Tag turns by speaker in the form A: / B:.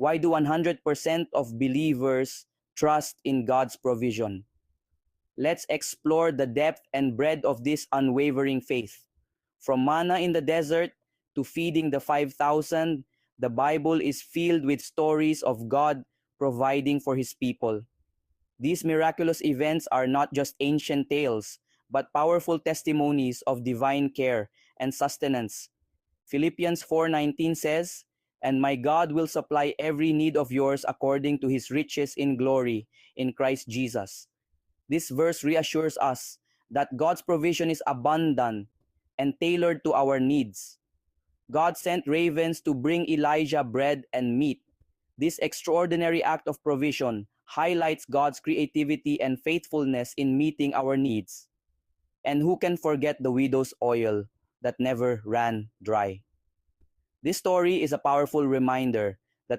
A: Why do 100% of believers trust in God's provision? Let's explore the depth and breadth of this unwavering faith. From manna in the desert to feeding the 5,000, the Bible is filled with stories of God providing for his people. These miraculous events are not just ancient tales, but powerful testimonies of divine care and sustenance. Philippians 4:19 says, "And my God will supply every need of yours according to his riches in glory in Christ Jesus." This verse reassures us that God's provision is abundant and tailored to our needs. God sent ravens to bring Elijah bread and meat. This extraordinary act of provision highlights God's creativity and faithfulness in meeting our needs. And who can forget the widow's oil that never ran dry? This story is a powerful reminder